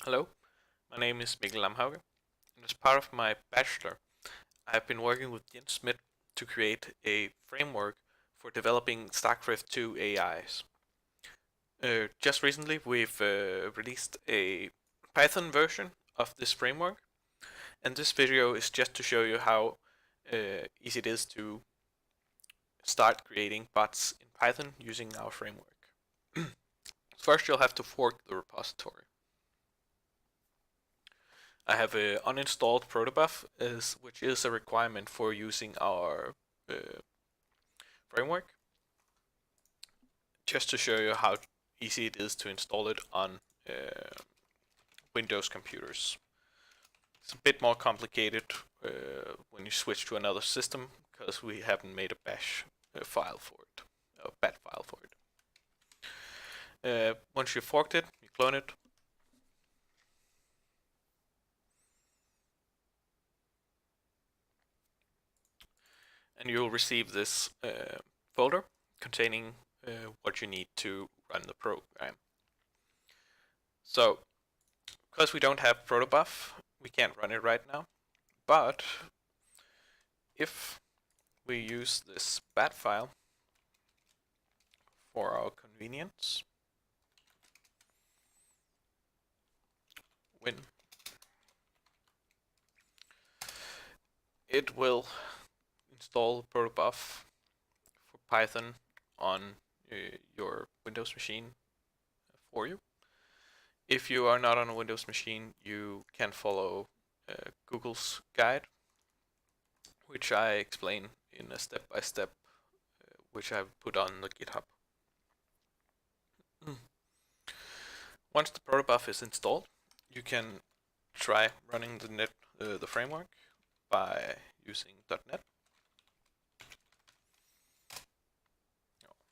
Hello, my name is Mikkel Lamhauge, and as part of my bachelor, I have been working with Jens Schmidt to create a framework for developing StarCraft 2 AIs. Just recently, we've released a Python version of this framework, and this video is just to show you how easy it is to start creating bots in Python using our framework. First, you'll have to fork the repository. I have uninstalled protobuf, which is a requirement for using our framework. Just to show you how easy it is to install it on Windows computers. It's a bit more complicated when you switch to another system because we haven't made a bash file for it, a bat file for it. Once you forked it, you clone it. And you'll receive this folder containing what you need to run the program. So, because we don't have protobuf, we can't run it right now. But if we use this bat file for our convenience, it will install protobuf for Python on your Windows machine for you. If you are not on a Windows machine, you can follow Google's guide, which I explain in a step-by-step, which I've put on the GitHub. Once the protobuf is installed, you can try running the framework by using .NET.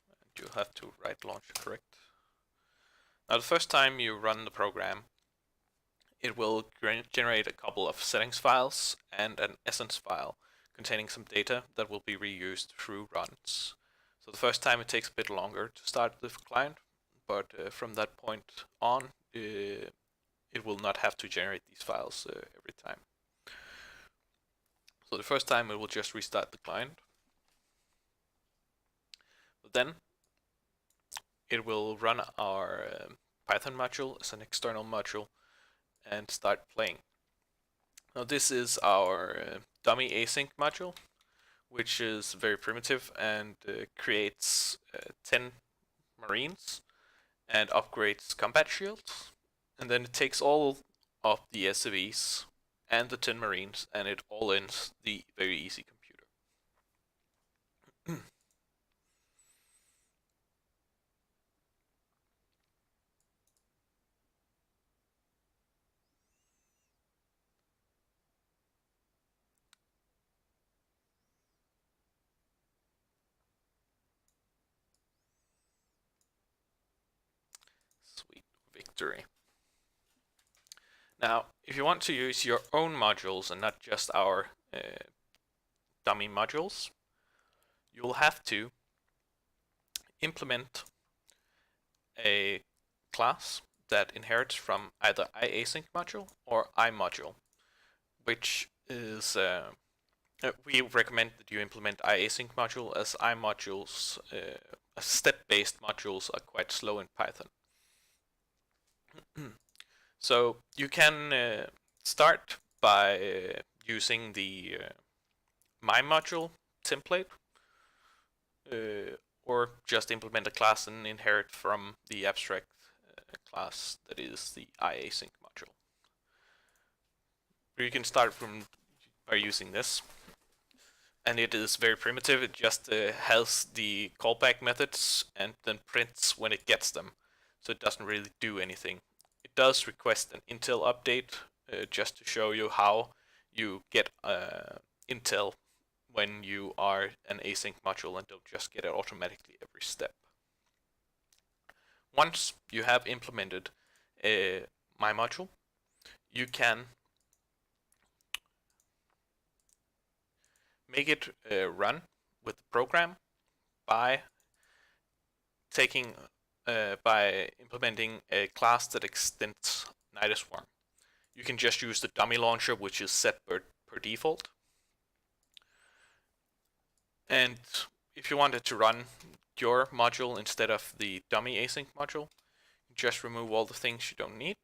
And you'll have to write launcher correct. Now, the first time you run the program, it will generate a couple of settings files and an essence file containing some data that will be reused through runs. So the first time it takes a bit longer to start the client, but from that point on, it will not have to generate these files every time. So the first time it will just restart the client. But then it will run our Python module as an external module and start playing. Now this is our dummy async module, which is very primitive and creates 10 marines and upgrades combat shields. And then it takes all of the SCVs and the 10 marines and it all ends the very easy computer. Sweet victory. Now, if you want to use your own modules and not just our dummy modules, you'll have to implement a class that inherits from either iasync module or imodule, which is we recommend that you implement iasync module as imodules, step-based modules are quite slow in Python. So you can start by using the my module template, or just implement a class and inherit from the abstract class that is the iasync module. You can start by using this, and it is very primitive. It just has the callback methods and then prints when it gets them, so it doesn't really do anything. It does request an Intel update just to show you how you get Intel when you are an async module and don't just get it automatically every step. Once you have implemented my module, you can make it run with the program by implementing a class that extends Nydusworm. You can just use the dummy launcher, which is set per default. And if you wanted to run your module instead of the dummy async module, just remove all the things you don't need.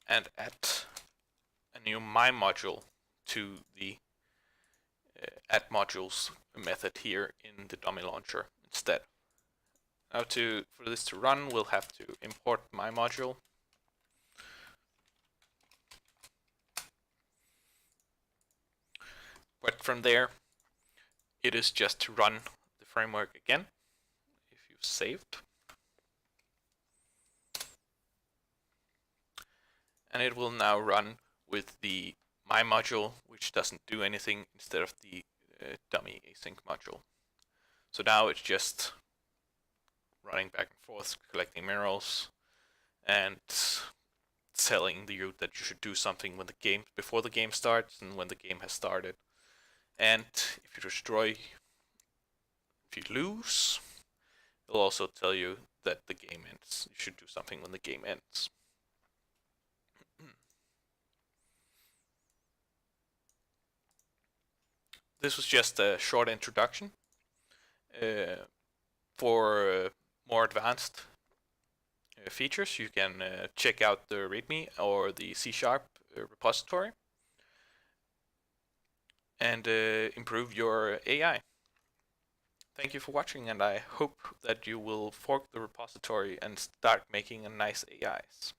And add a new my module to the add modules method here in the dummy launcher instead. Now for this to run, we'll have to import my module. But from there, it is just to run the framework again, if you've saved. And it will now run with the my module, which doesn't do anything, instead of the dummy async module. So now it's just running back and forth, collecting minerals, and telling you that you should do something when the game before the game starts and when the game has started. And if you destroy, if you lose, it'll also tell you that the game ends. You should do something when the game ends. This was just a short introduction. For more advanced features, you can check out the README or the C# repository and improve your AI. Thank you for watching, and I hope that you will fork the repository and start making a nice AIs.